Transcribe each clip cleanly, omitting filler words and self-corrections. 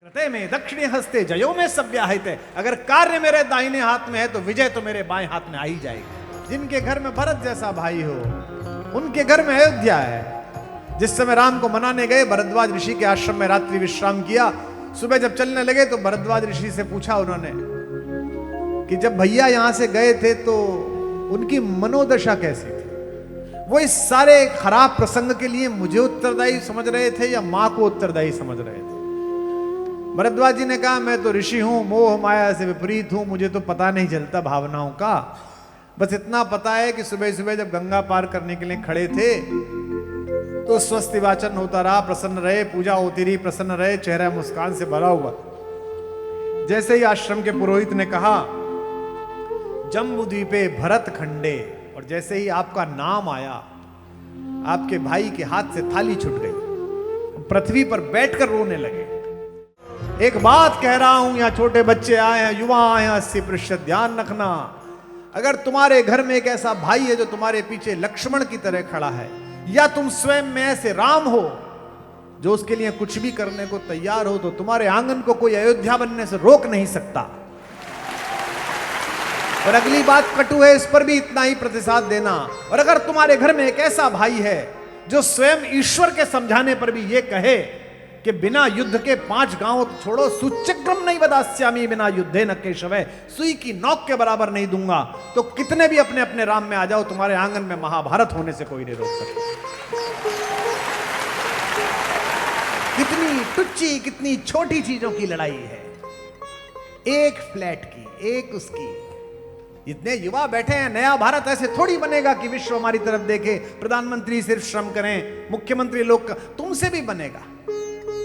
रते में दक्षिणी हस्ते जयो में सव्याहिते। अगर कार्य मेरे दाहिने हाथ में है तो विजय तो मेरे बाएं हाथ में आ ही जाएगी। जिनके घर में भरत जैसा भाई हो उनके घर में अयोध्या है। जिस समय राम को मनाने गए भरद्वाज ऋषि के आश्रम में रात्रि विश्राम किया। सुबह जब चलने लगे तो भरद्वाज ऋषि से पूछा उन्होंने कि जब भैया यहां से गए थे तो उनकी मनोदशा कैसी थी? वो इस सारे खराब प्रसंग के लिए मुझे उत्तरदायी समझ रहे थे या मां को उत्तरदायी समझ रहे थे? भरद्वाज जी ने कहा मैं तो ऋषि हूं, मोह माया से विपरीत हूं, मुझे तो पता नहीं चलता भावनाओं का। बस इतना पता है कि सुबह सुबह जब गंगा पार करने के लिए खड़े थे तो स्वस्ति वाचन होता रहा, प्रसन्न रहे, पूजा होती रही, प्रसन्न रहे, चेहरा मुस्कान से भरा हुआ। जैसे ही आश्रम के पुरोहित ने कहा जम्बू द्वीपे भरत खंडे, और जैसे ही आपका नाम आया आपके भाई के हाथ से थाली छूट गई, पृथ्वी पर बैठकर रोने लगे। एक बात कह रहा हूं, यहां छोटे बच्चे आए हैं, युवा आए हैं, 80% ध्यान रखना। अगर तुम्हारे घर में एक ऐसा भाई है जो तुम्हारे पीछे लक्ष्मण की तरह खड़ा है, या तुम स्वयं में ऐसे राम हो जो उसके लिए कुछ भी करने को तैयार हो, तो तुम्हारे आंगन को कोई अयोध्या बनने से रोक नहीं सकता। और अगली बात कटु है, इस पर भी इतना ही प्रतिसाद देना। और अगर तुम्हारे घर में एक ऐसा भाई है जो स्वयं ईश्वर के समझाने पर भी ये कहे कि बिना युद्ध के 5 गांव तो छोड़ो, सूचक्रम नहीं बदास्यामी बिना युद्धे न केशव, सुई की नोक के बराबर नहीं दूंगा, तो कितने भी अपने अपने राम में आ जाओ, तुम्हारे आंगन में महाभारत होने से कोई नहीं रोक सकता। कितनी टुच्ची, कितनी छोटी चीजों की लड़ाई है, एक फ्लैट की, एक उसकी। इतने युवा बैठे हैं, नया भारत ऐसे थोड़ी बनेगा कि विश्व हमारी तरफ देखे, प्रधानमंत्री सिर्फ श्रम करें, मुख्यमंत्री लोग, तुमसे भी बनेगा।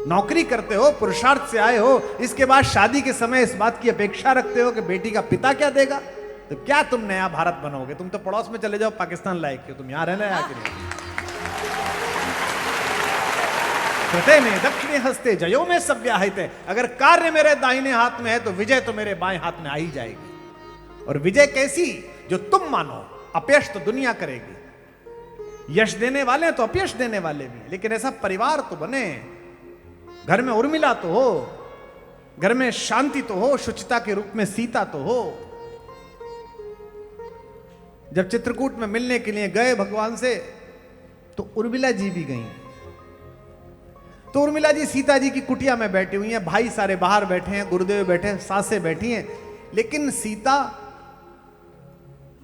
नौकरी करते हो, पुरुषार्थ से आए हो, इसके बाद शादी के समय इस बात की अपेक्षा रखते हो कि बेटी का पिता क्या देगा, तो क्या तुम नया भारत बनोगे? तुम तो पड़ोस में चले जाओ, पाकिस्तान लायक क्यों, तुम यहां रहना आके नहीं। कृते में दक्षिणी हस्ते जयो में सव्याहिते। अगर कार्य मेरे दाहिने हाथ में है तो विजय तो मेरे बाएं हाथ में आ ही जाएगी। और विजय कैसी? जो तुम मानो। अपयश तो दुनिया करेगी, यश देने वाले तो अपयश देने वाले भी, लेकिन ऐसा परिवार तो बने, घर में उर्मिला तो हो, घर में शांति तो हो, शुचिता के रूप में सीता तो हो। जब चित्रकूट में मिलने के लिए गए भगवान से तो उर्मिला जी भी गई। तो उर्मिला जी सीता जी की कुटिया में बैठी हुई हैं, भाई सारे बाहर बैठे हैं, गुरुदेव बैठे हैं, सासें बैठी हैं, लेकिन सीता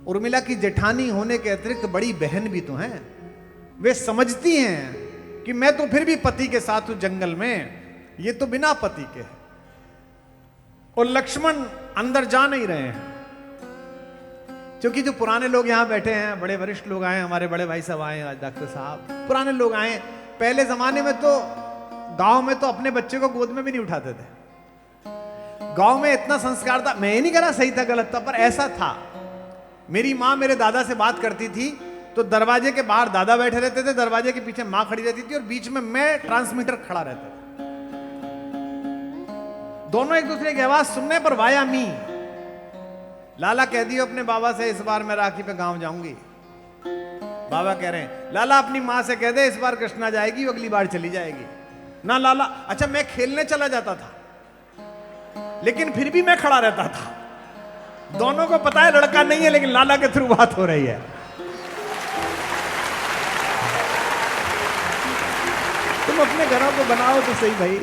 उर्मिला की जेठानी होने के अतिरिक्त बड़ी बहन भी तो हैं। वे समझती हैं कि मैं तो फिर भी पति के साथ हूं जंगल में, ये तो बिना पति के है। और लक्ष्मण अंदर जा नहीं रहे हैं, क्योंकि जो पुराने लोग यहां बैठे हैं, बड़े वरिष्ठ लोग आए, हमारे बड़े भाई साहब आए, आज डॉक्टर साहब, पुराने लोग आए। पहले जमाने में तो गांव में तो अपने बच्चे को गोद में भी नहीं उठाते थे। गांव में इतना संस्कार था, मैं ये नहीं कह रहा सही था गलत था, पर ऐसा था। मेरी माँ मेरे दादा से बात करती थी तो दरवाजे के बाहर दादा बैठे रहते थे, दरवाजे के पीछे माँ खड़ी रहती थी, और बीच में मैं ट्रांसमीटर खड़ा रहता था। दोनों एक दूसरे की आवाज सुनने पर वाया मी। लाला कह दियो अपने बाबा से इस बार मैं राखी पे गांव जाऊंगी। बाबा कह रहे हैं लाला अपनी माँ से कह दे इस बार कृष्णा जाएगी, अगली बार चली जाएगी ना। लाला अच्छा मैं खेलने चला जाता था, लेकिन फिर भी मैं खड़ा रहता था। दोनों को पता है लड़का नहीं है, लेकिन लाला के थ्रू बात हो रही है। तुम अपने घरों को बनाओ तो सही भाई।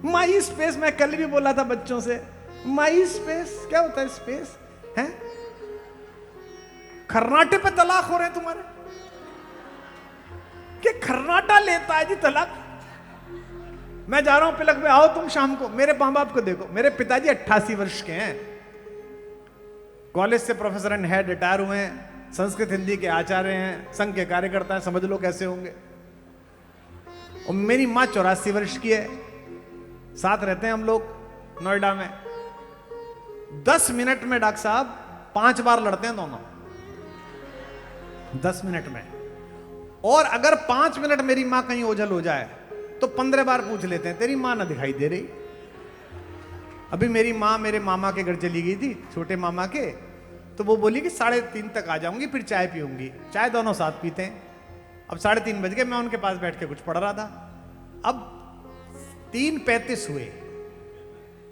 माई स्पेस, मैं कल भी बोला था बच्चों से, माई स्पेस क्या होता है? स्पेस है? खर्राटे पे तलाक हो रहे हैं तुम्हारे, कि खर्राटा लेता है जी तलाक। मैं जा रहा हूं पिलक में, आओ तुम शाम को। मेरे मां बाप को देखो, मेरे पिताजी 88 वर्ष के हैं, कॉलेज से प्रोफेसर एंड हेड रिटायर हुए हैं, संस्कृत हिंदी के आचार्य हैं, संघ के कार्यकर्ता हैं, समझ लो कैसे होंगे। और मेरी माँ 84 वर्ष की है, साथ रहते हैं हम लोग नोएडा में। 10 मिनट में डॉक्टर साहब 5 बार लड़ते हैं दोनों, 10 मिनट में। और अगर 5 मिनट मेरी माँ कहीं ओझल हो जाए तो 15 बार पूछ लेते हैं तेरी माँ ना दिखाई दे रही। अभी मेरी माँ मेरे मामा के घर चली गई थी, छोटे मामा के, तो वो बोली कि 3:30 तक आ जाऊंगी, फिर चाय पीऊंगी। चाय दोनों साथ पीते हैं। अब 3:30 बज गए, मैं उनके पास बैठ के कुछ पढ़ रहा था। अब 3:35 हुए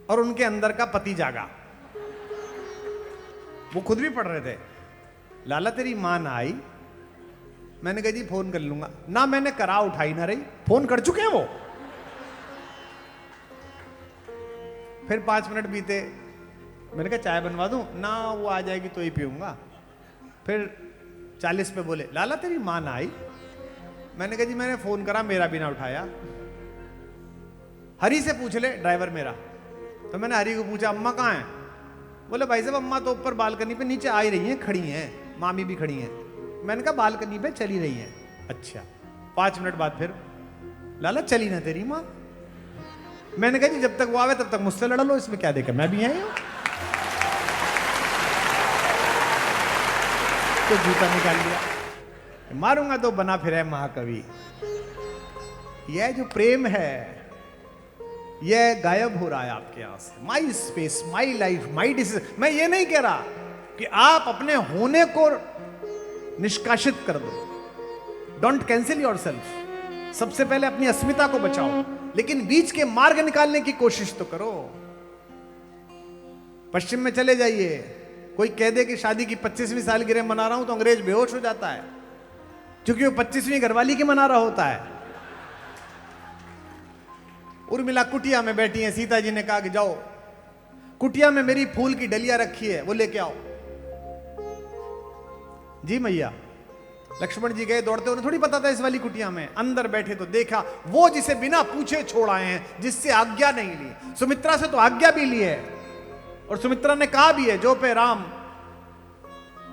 और उनके अंदर का पति जागा। वो खुद भी पढ़ रहे थे, लाला तेरी मां ना आई। मैंने कहा जी फोन कर लूंगा ना, मैंने करा उठाई ना रही, फोन कर चुके हैं वो। फिर 5 मिनट बीते, मैंने कहा चाय बनवा दूं ना, वो आ जाएगी तो ही पीऊंगा। फिर 40 पे बोले लाला तेरी मां ना आई। मैंने कहा जी मैंने फोन करा, मेरा भी ना उठाया। हरी से पूछ ले, ड्राइवर मेरा। तो मैंने हरी को पूछा अम्मा कहाँ है? बोले भाई साहब अम्मा तो ऊपर बालकनी पे नीचे आ ही रही हैं, खड़ी हैं, मामी भी खड़ी हैं। मैंने कहा बालकनी पे चली रही हैं। अच्छा। 5 मिनट बाद फिर लाला चली ना तेरी माँ। मैंने कहा जी जब तक वो आवे तब तक मुझसे लड़ लो, इसमें क्या देखा, मैं भी आई हूं। तो जूता निकाल लिया, मारूंगा तो बना फिर है महाकवि। यह जो प्रेम है यह गायब हो रहा है आपके यहां से। माई space, my life, my decision. मैं ये नहीं कह रहा कि आप अपने होने को निष्कासित कर दो, डोंट कैंसिल योर सेल्फ। सबसे पहले अपनी अस्मिता को बचाओ, लेकिन बीच के मार्ग निकालने की कोशिश तो करो। पश्चिम में चले जाइए, कोई कह दे कि शादी की 25वीं सालगिरह मना रहा हूं तो अंग्रेज बेहोश हो जाता है, क्योंकि वो 25वीं घरवाली की मना रहा होता है। उर्मिला कुटिया में बैठी है, सीता जी ने कहा कि जाओ कुटिया में मेरी फूल की डलिया रखी है, वो लेके आओ। जी मैया। लक्ष्मण जी गए दौड़ते, उन्हें थोड़ी पता था इस वाली कुटिया में। अंदर बैठे तो देखा वो जिसे बिना पूछे छोड़ आए हैं, जिससे आज्ञा नहीं ली। सुमित्रा से तो आज्ञा भी ली है, और सुमित्रा ने कहा भी है जो पे राम,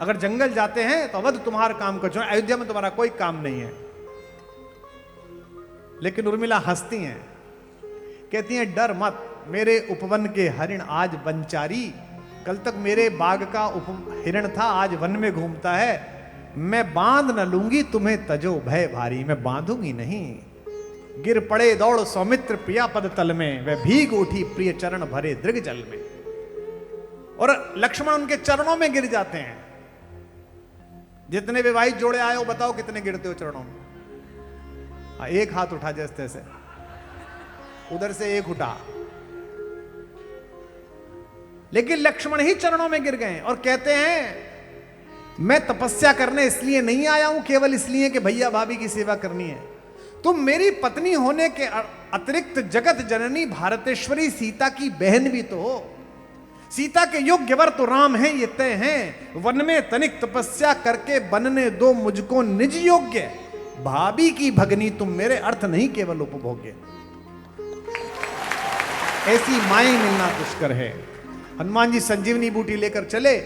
अगर जंगल जाते हैं तो अवध तुम्हारा काम कर, अयोध्या में तुम्हारा कोई काम नहीं है। लेकिन उर्मिला हंसती हैं, कहती हैं डर मत, मेरे उपवन के हरिण आज वनचारी, कल तक मेरे बाग का हिरण था, आज वन में घूमता है। मैं बांध न लूंगी तुम्हें तजो भय भारी, मैं बांधूंगी नहीं। गिर पड़े दौड़ सौमित्र प्रिया पद तल में, वह भीग उठी प्रिय चरण भरे दृग जल में। और लक्ष्मण उनके चरणों में गिर जाते हैं। जितने विवाहित जोड़े आए हो बताओ कितने गिरते हो चरणों में? एक हाथ उठा जैसे तैसे, उधर से एक उठा, लेकिन लक्ष्मण ही चरणों में गिर गए और कहते हैं मैं तपस्या करने इसलिए नहीं आया हूं केवल इसलिए कि भैया भाभी की सेवा करनी है। तुम मेरी पत्नी होने के अतिरिक्त जगत जननी भारतेश्वरी सीता की बहन भी तो हो। सीता के योग्य वर तो राम हैं, ये तय हैं। वन में तनिक तपस्या करके बनने दो मुझको निज योग्य, भाभी की भगनी तुम मेरे अर्थ नहीं केवल उपभोग्य। ऐसी माएं मिलना दुष्कर है। हनुमान जी संजीवनी बूटी लेकर चले,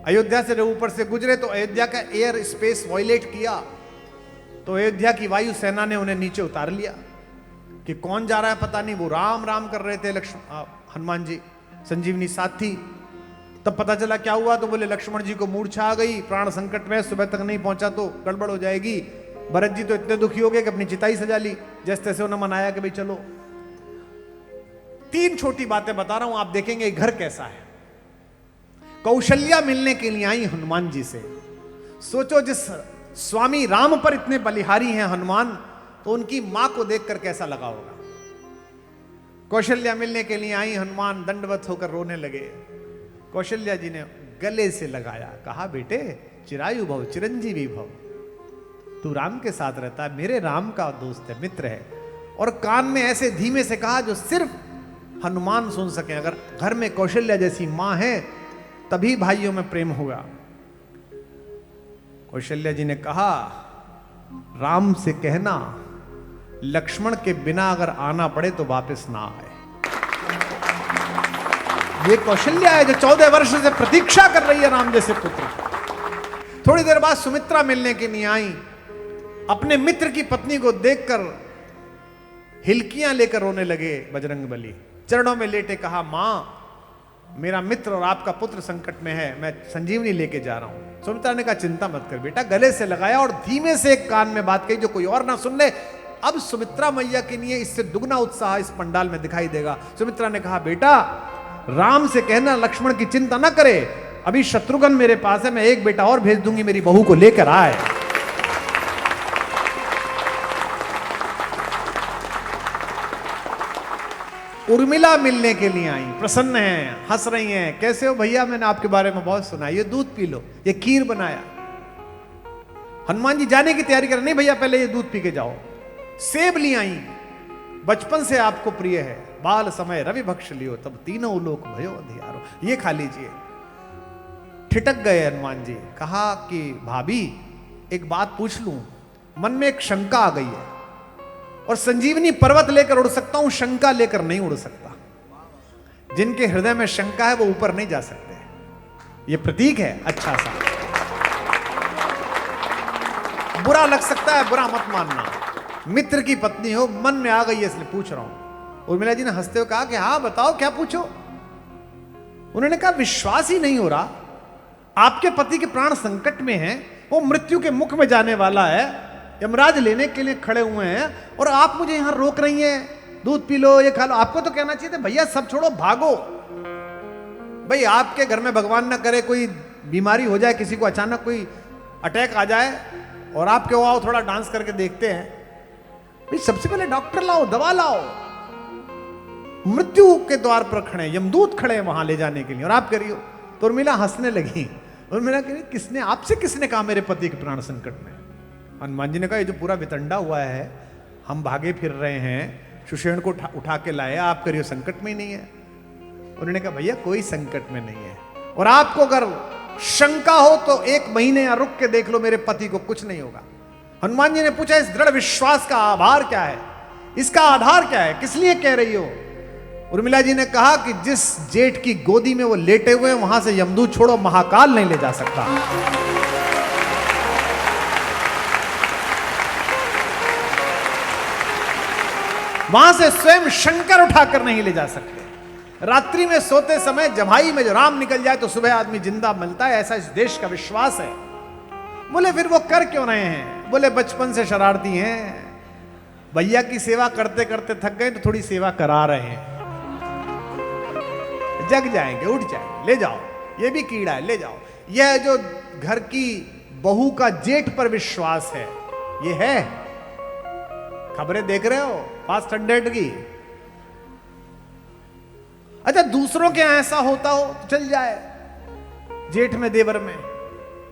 अयोध्या से ऊपर से गुजरे तो अयोध्या का एयर स्पेस वायलेट किया, तो अयोध्या की वायु सेना ने उन्हें नीचे उतार लिया कि कौन जा रहा है पता नहीं। वो राम राम कर रहे थे हनुमान जी, संजीवनी साथ थी। तब पता चला क्या हुआ, तो बोले लक्ष्मण जी को मूर्छा आ गई, प्राण संकट में, सुबह तक नहीं पहुंचा तो गड़बड़ हो जाएगी। भरत जी तो इतने दुखी हो गए कि अपनी चिताई सजा ली, जैसे तैसे उन्हें मनाया कि भाई चलो। 3 छोटी बातें बता रहा हूं, आप देखेंगे घर कैसा है। कौशल्या मिलने के लिए आई हनुमान जी से। सोचो जिस स्वामी राम पर इतने बलिहारी हैं हनुमान, तो उनकी मां को देखकर कैसा लगा होगा। कौशल्या मिलने के लिए आई, हनुमान दंडवत होकर रोने लगे। कौशल्या जी ने गले से लगाया, कहा बेटे चिरायु भव चिरंजीवी भव, तू राम के साथ रहता है, मेरे राम का दोस्त है, मित्र है। और कान में ऐसे धीमे से कहा जो सिर्फ हनुमान सुन सके। अगर घर में कौशल्या जैसी मां है तभी भाइयों में प्रेम होगा। कौशल्या जी ने कहा राम से कहना लक्ष्मण के बिना अगर आना पड़े तो वापस ना आए। ये कौशल्या है जो 14 वर्ष से प्रतीक्षा कर रही है राम जैसे पुत्र। थोड़ी देर बाद सुमित्रा मिलने के लिए आई। अपने मित्र की पत्नी को देखकर हिलकियां लेकर रोने लगे बजरंगबली। चरणों में लेटे कहा मां मेरा मित्र और आपका पुत्र संकट में है, मैं संजीवनी लेके जा रहा हूं। सुमित्रा ने कहा चिंता मत कर बेटा। गले से लगाया और धीमे से एक कान में बात कही जो कोई और ना सुन ले। अब सुमित्रा मैया के लिए इससे दुगना उत्साह इस पंडाल में दिखाई देगा। सुमित्रा ने कहा बेटा राम से कहना लक्ष्मण की चिंता ना करे, अभी शत्रुघ्न मेरे पास है, मैं एक बेटा और भेज दूंगी, मेरी बहू को लेकर आए। उर्मिला मिलने के लिए आई, प्रसन्न हैं, हंस रही हैं। कैसे हो भैया, मैंने आपके बारे में बहुत सुना, ये दूध पी लो, ये खीर बनाया। हनुमान जी जाने की तैयारी कर, नहीं भैया पहले ये दूध पी के जाओ। सेब ली आई, बचपन से आपको प्रिय है, बाल समय रवि भक्ष लियो, तब तीनों लोक भयो अंधियारो, ये खा लीजिए। ठिठक गए हनुमान जी, कहा कि भाभी एक बात पूछ लूं, मन में एक शंका आ गई है, और संजीवनी पर्वत लेकर उड़ सकता हूं, शंका लेकर नहीं उड़ सकता। जिनके हृदय में शंका है वो ऊपर नहीं जा सकते। ये प्रतीक है अच्छा सा, बुरा लग सकता है, बुरा मत मानना। मित्र की पत्नी हो, मन में आ गई है इसलिए पूछ रहा हूं। उर्मिला जी ने हंसते हुए कहा कि हाँ बताओ क्या पूछो। उन्होंने कहा विश्वास ही नहीं हो रहा, आपके पति के प्राण संकट में हैं, वो मृत्यु के मुख में जाने वाला है, यमराज लेने के लिए खड़े हुए हैं, और आप मुझे यहां रोक रही हैं, दूध पी लो, ये खा लो। आपको तो कहना चाहिए था भैया सब छोड़ो भागो। भाई आपके घर में भगवान ना करे कोई बीमारी हो जाए, किसी को अचानक कोई अटैक आ जाए, और आप क्यों आओ थोड़ा डांस करके देखते हैं। भाई सबसे पहले डॉक्टर लाओ, दवा लाओ। मृत्यु के द्वार पर खड़े, यमदूत खड़े हैं वहां ले जाने के लिए, और आप करियो। तो उर्मिला हंसने लगी, उर्मिला कह रही किसने आपसे, किसने कहा मेरे पति के प्राण संकट में। हनुमान जी ने कहा ये जो पूरा वितंडा हुआ है, हम भागे फिर रहे हैं, सुषेण को उठा के लाए, आप करियो संकट में ही नहीं है। उन्होंने कहा भैया कोई संकट में नहीं है, और आपको अगर शंका हो तो 1 महीने या रुक के देख लो, मेरे पति को कुछ नहीं होगा। हनुमान जी ने पूछा इस दृढ़ विश्वास का आधार क्या है, इसका आधार क्या है, किस लिए कह रही हो। उर्मिला जी ने कहा कि जिस जेठ की गोदी में वो लेटे हुए हैं, वहां से यमदूत छोड़ो महाकाल नहीं ले जा सकता। वहां से स्वयं शंकर उठाकर नहीं ले जा सकते। रात्रि में सोते समय जमाई में जो राम निकल जाए तो सुबह आदमी जिंदा मिलता है, ऐसा इस देश का विश्वास है। बोले फिर वो कर क्यों रहे हैं। बोले बचपन से शरारती हैं, भैया की सेवा करते करते थक गए तो थोड़ी सेवा करा रहे हैं। जग जाएंगे, उठ जाएंगे, ले जाओ, ये भी कीड़ा है, ले जाओ। यह जो घर की बहू का जेठ पर विश्वास है, ये है। खबरें देख रहे हो फास्ट 100 की। अच्छा दूसरों के यहां ऐसा होता हो तो चल जाए, जेठ में देवर में,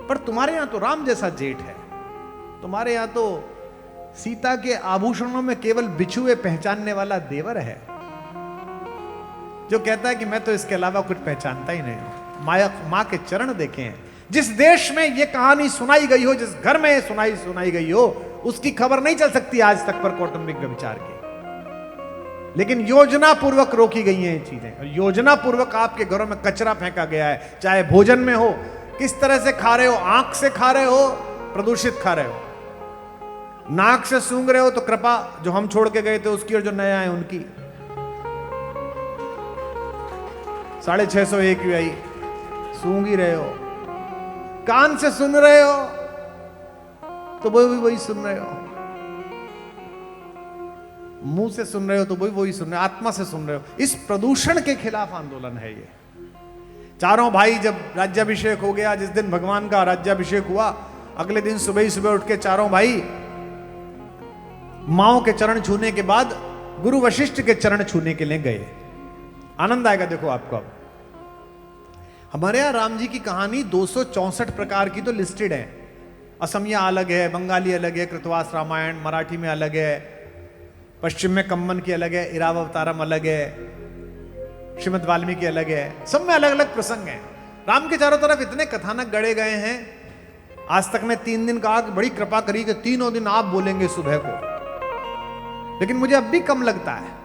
पर तुम्हारे यहां तो राम जैसा जेठ है। तुम्हारे यहां तो सीता के आभूषणों में केवल बिछुए पहचानने वाला देवर है, जो कहता है कि मैं तो इसके अलावा कुछ पहचानता ही नहीं। माया मां के चरण देखे हैं। जिस देश में यह कहानी सुनाई गई हो, जिस घर में सुनाई गई हो, उसकी खबर नहीं चल सकती आज तक पर कौटुंबिक व्यभिचार की। लेकिन योजना पूर्वक रोकी गई हैं ये चीजें, और योजना पूर्वक आपके घरों में कचरा फेंका गया है। चाहे भोजन में हो, किस तरह से खा रहे हो, आंख से खा रहे हो, प्रदूषित खा रहे हो, नाक से सूंघ रहे हो तो कृपा जो हम छोड़ के गए थे उसकी, और जो नए आए उनकी। 650 AQI सूंघ ही रहे हो, कान से सुन रहे हो तो वही सुन रहे हो, मुंह से सुन रहे हो तो वही सुन रहे हो, आत्मा से सुन रहे हो। इस प्रदूषण के खिलाफ आंदोलन है ये। चारों भाई जब राज्याभिषेक हो गया, जिस दिन भगवान का राज्याभिषेक हुआ, अगले दिन सुबह ही सुबह उठ के चारों भाई माओ के चरण छूने के बाद गुरु वशिष्ठ के चरण छूने के लिए गए। आनंद आएगा देखो आपको। अब हमारे यहां राम जी की कहानी 264 प्रकार की तो लिस्टेड है। असमिया अलग है, बंगाली अलग है, कृतवास रामायण, मराठी में अलग है, पश्चिम में कम्मन की अलग है, इरावतारम अलग है, श्रीमद् वाल्मीकि अलग है। सब में अलग अलग प्रसंग हैं। राम के चारों तरफ इतने कथानक गढ़े गए हैं। आज तक मैं 3 दिन कहा कि बड़ी कृपा करी कि तीनों दिन आप बोलेंगे सुबह को, लेकिन मुझे अब भी कम लगता है।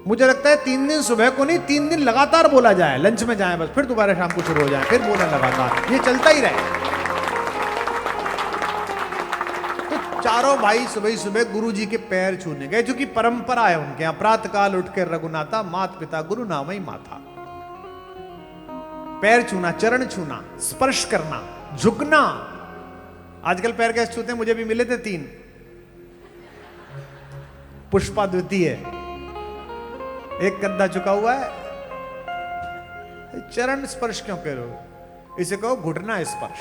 मुझे लगता है 3 दिन सुबह को नहीं, 3 दिन लगातार बोला जाए, लंच में जाए बस, फिर दोबारा शाम को शुरू हो जाए, फिर बोले लगातार, ये चलता ही रहे। तो चारों भाई सुबह सुबह गुरु जी के पैर छूने गए, जो कि परंपरा है उनके यहाँ। प्रातः काल उठ के रघुनाथा, मात पिता गुरु नामई माथा। पैर छूना, चरण छूना, स्पर्श करना, झुकना। आजकल पैर कैसे छूते हैं, मुझे भी मिले थे 3। पुष्पा द्वितीय, एक कंधा झुका हुआ है। चरण स्पर्श क्यों करो, इसे कहो घुटना स्पर्श,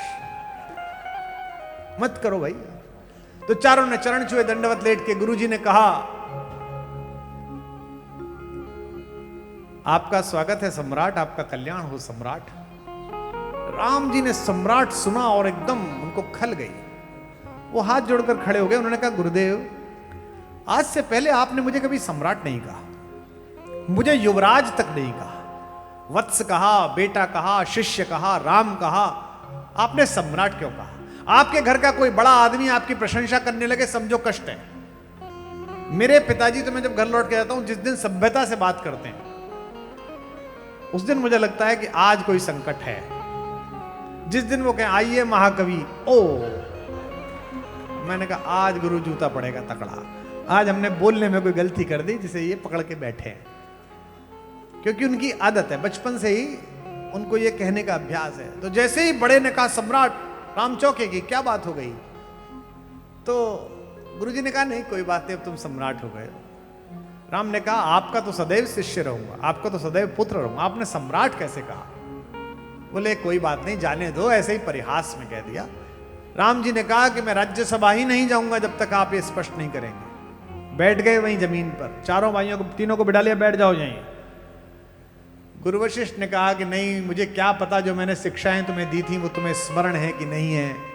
मत करो भाई। तो चारों ने चरण छुए, दंडवत लेट के। गुरुजी ने कहा आपका स्वागत है सम्राट, आपका कल्याण हो सम्राट। राम जी ने सम्राट सुना और एकदम उनको खल गई। वो हाथ जोड़कर खड़े हो गए। उन्होंने कहा गुरुदेव, आज से पहले आपने मुझे कभी सम्राट नहीं कहा, मुझे युवराज तक नहीं कहा। वत्स कहा, बेटा कहा, शिष्य कहा, राम कहा, आपने सम्राट क्यों कहा? आपके घर का कोई बड़ा आदमी आपकी प्रशंसा करने लगे, समझो कष्ट है। मेरे पिताजी तो मैं जब घर लौट के जाता हूं, जिस दिन सभ्यता से बात करते हैं उस दिन मुझे लगता है कि आज कोई संकट है। जिस दिन वो कहें आइए महाकवि, ओ मैंने कहा आज गुरु जूता पड़ेगा तकड़ा। आज हमने बोलने में कोई गलती कर दी जिसे ये पकड़ के बैठे हैं, क्योंकि उनकी आदत है, बचपन से ही उनको ये कहने का अभ्यास है। तो जैसे ही बड़े ने कहा सम्राट, राम चौंके की क्या बात हो गई? तो गुरुजी ने कहा नहीं कोई बात नहीं, अब तुम सम्राट हो गए। राम ने कहा आपका तो सदैव शिष्य रहूंगा, आपका तो सदैव पुत्र रहूंगा, आपने सम्राट कैसे कहा? बोले कोई बात नहीं, जाने दो, ऐसे ही परिहास में कह दिया। राम जी ने कहा कि मैं राज्यसभा ही नहीं जाऊंगा जब तक आप ये स्पष्ट नहीं करेंगे। बैठ गए वहीं जमीन पर, चारों भाइयों को, तीनों को बिठा लिया, बैठ जाओ यहीं। गुरु वशिष्ठ ने कहा कि नहीं, मुझे क्या पता जो मैंने शिक्षाएं तुम्हें दी थी वो तुम्हें स्मरण है कि नहीं है।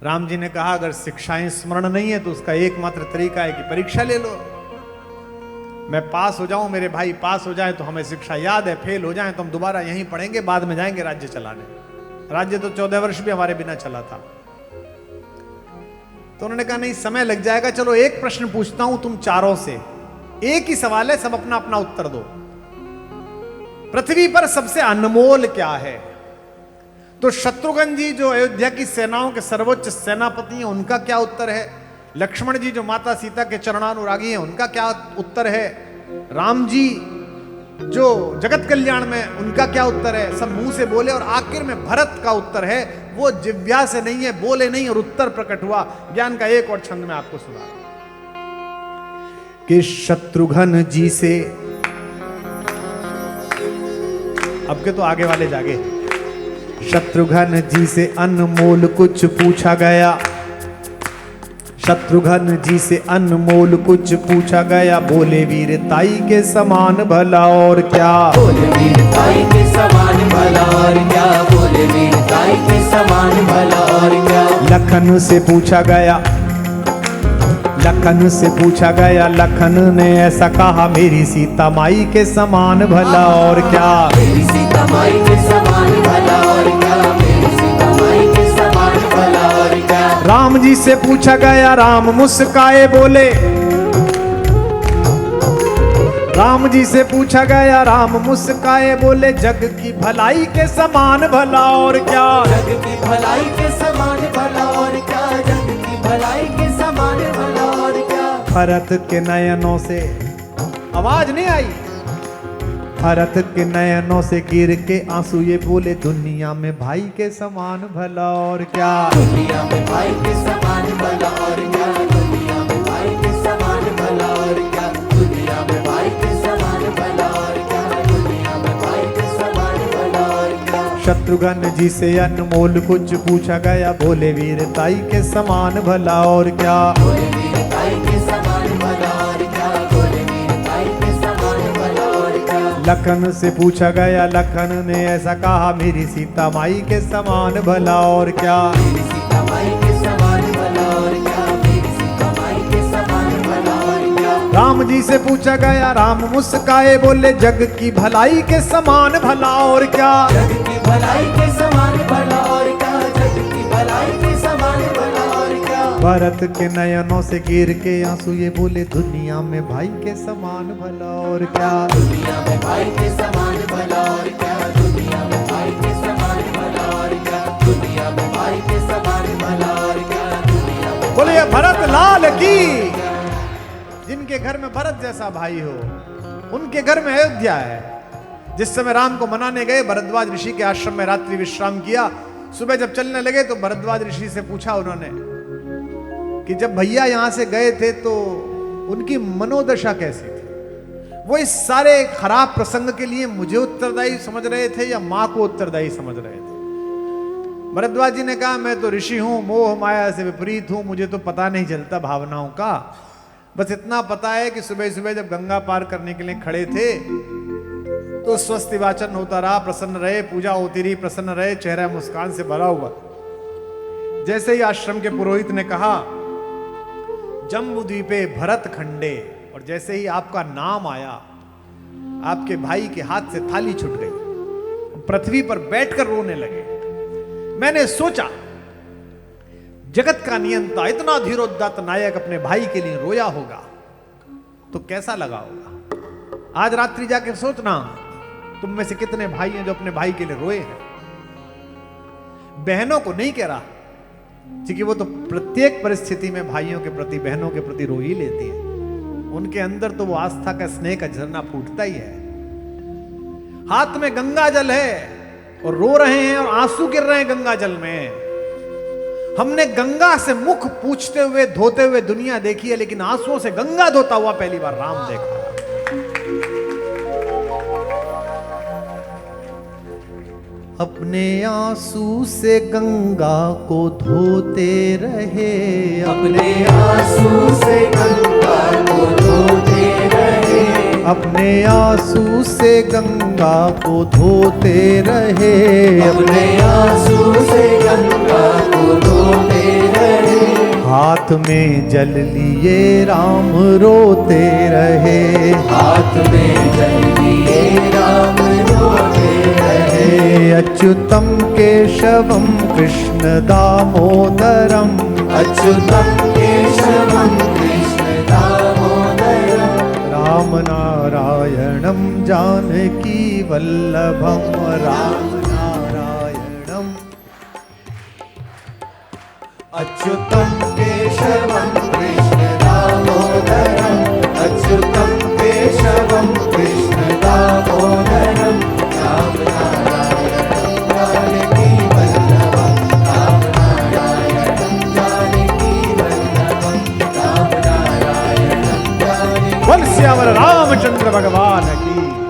राम जी ने कहा अगर शिक्षाएं स्मरण नहीं है तो उसका एकमात्र तरीका है कि परीक्षा ले लो। मैं पास हो जाऊं, मेरे भाई पास हो जाए तो हमें शिक्षा याद है, फेल हो जाए तो हम दोबारा यहीं पढ़ेंगे, बाद में जाएंगे राज्य चलाने। राज्य तो 14 वर्ष भी हमारे बिना चला था। तो उन्होंने कहा नहीं समय लग जाएगा, चलो एक प्रश्न पूछता हूं तुम चारों से, एक ही सवाल है, सब अपना अपना उत्तर दो। पृथ्वी पर सबसे अनमोल क्या है? तो शत्रुघ्न जी जो अयोध्या की सेनाओं के सर्वोच्च सेनापति हैं, उनका क्या उत्तर है? लक्ष्मण जी जो माता सीता के चरणानुरागी हैं, उनका क्या उत्तर है? राम जी जो जगत कल्याण में, उनका क्या उत्तर है? सब मुंह से बोले। और आखिर में भरत का उत्तर है, वो जिव्या से नहीं है, बोले नहीं और उत्तर प्रकट हुआ। ज्ञान का एक और छंद में आपको सुना कि शत्रुघ्न जी से, अब के तो आगे वाले जागे, शत्रुघ्न जी से अनमोल कुछ पूछा गया, शत्रुघ्न जी से अनमोल कुछ पूछा गया, बोले वीरताई के समान भला और क्या, बोले वीरताई के समान भला और क्या, बोले वीरताई के समान भला और क्या। लखन से पूछा गया, लखन से पूछा गया, लखन ने ऐसा कहा मेरी सीता माई के समान भला और क्या, मेरी सीता माई के समान भला और क्या, मेरी सीता माई के समान भला और क्या। राम जी से पूछा गया, राम मुस्काए बोले, राम जी से पूछा गया, राम मुस्काए बोले जग की भलाई के समान भला और क्या, जग की भलाई के समान भला और क्या, जग की भलाई के समान भला और क्या। भरत के नयनों से, आवाज नहीं आई, भरत के नयनों से गिर के आंसू ये बोले दुनिया में भाई के समान भला और क्या, दुनिया में भाई के समान भला और क्या, दुनिया में भाई के समान भला और क्या, दुनिया में भाई के समान भला और क्या, दुनिया में भाई के समान भला और क्या। शत्रुघ्न जी से अनमोल कुछ पूछा गया, बोले वीरताई के समान भला और क्या, बोले वीरताई के समान भला और क्या, बोले वीरताई के समान भला और क्या। लखन से पूछा गया, लखन ने ऐसा कहा मेरी सीता माई के समान भला और क्या, मेरी सीता माई के समान भला और क्या, मेरी सीता माई के समान भला और क्या। राम जी से पूछा गया, राम मुस्काए बोले जग की भलाई के समान भला और क्या, जग की भलाई के समान भला और क्या, जग की भलाई के समान भला और क्या। भरत के नयनों से गिर के आंसू ये बोले दुनिया में भाई के समान भला और क्या, दुनिया में भाई के समान भला और क्या, दुनिया में भाई के समान भला और क्या, दुनिया में भाई के समान भला और क्या, दुनिया में। बोले भरत लाल की। जिनके घर में भरत जैसा भाई हो उनके घर में अयोध्या है। जिस समय राम को मनाने गए, भरद्वाज ऋषि के आश्रम में रात्रि विश्राम किया। सुबह जब चलने लगे तो भरद्वाज ऋषि से पूछा उन्होंने कि जब भैया यहां से गए थे तो उनकी मनोदशा कैसी थी? वो इस सारे खराब प्रसंग के लिए मुझे उत्तरदायी समझ रहे थे या मां को उत्तरदायी समझ रहे थे? भरद्वाज जी ने कहा मैं तो ऋषि हूं, मोह माया से विपरीत हूं, मुझे तो पता नहीं चलता भावनाओं का। बस इतना पता है कि सुबह सुबह जब गंगा पार करने के लिए खड़े थे तो स्वस्ति वाचन होता रहा, प्रसन्न रहे, पूजा होती रही, प्रसन्न रहे, चेहरा मुस्कान से भरा हुआ। जैसे ही आश्रम के पुरोहित ने कहा जम्बू द्वीपे भरत खंडे, और जैसे ही आपका नाम आया आपके भाई के हाथ से थाली छूट गई, पृथ्वी पर बैठकर रोने लगे। मैंने सोचा जगत का नियंता इतना धीरोदात्त नायक अपने भाई के लिए रोया होगा तो कैसा लगा होगा। आज रात्रि जाकर सोचना तुम में से कितने भाई हैं जो अपने भाई के लिए रोए हैं। बहनों को नहीं कह रहा, क्योंकि वो तो प्रत्येक परिस्थिति में भाइयों के प्रति, बहनों के प्रति रो ही लेती है। उनके अंदर तो वो आस्था का स्नेह का झरना फूटता ही है। हाथ में गंगा जल है और रो रहे हैं और आंसू गिर रहे हैं गंगा जल में। हमने गंगा से मुख पूछते हुए धोते हुए दुनिया देखी है, लेकिन आंसुओं से गंगा धोता हुआ पहली बार राम देखा। अपने आंसू से गंगा को धोते रहे, अपने आंसू से गंगा को धोते रहे, अपने आंसू से गंगा को धोते रहे, अपने आंसू से गंगा को धोते रहे। हाथ में जल लिए राम रोते रहे, हाथ में जल लिए राम रोते रहे। अच्युतम केशवम कृष्ण दामोदरम, अच्युतम केशवम कृष्ण दामोदरम, राम नारायणम जानकी वल्लभम, राम नारायणम। अच्युतम केशवम कृष्ण दामोदरम, अच्युतम केशवम कृष्ण दामोदरम, राम नारायणम जानकी वल्लभम, राम नारायणम जानकी वल्लभम, राम नारायणम जानकी। बोल सियावर रामचंद्र भगवान की।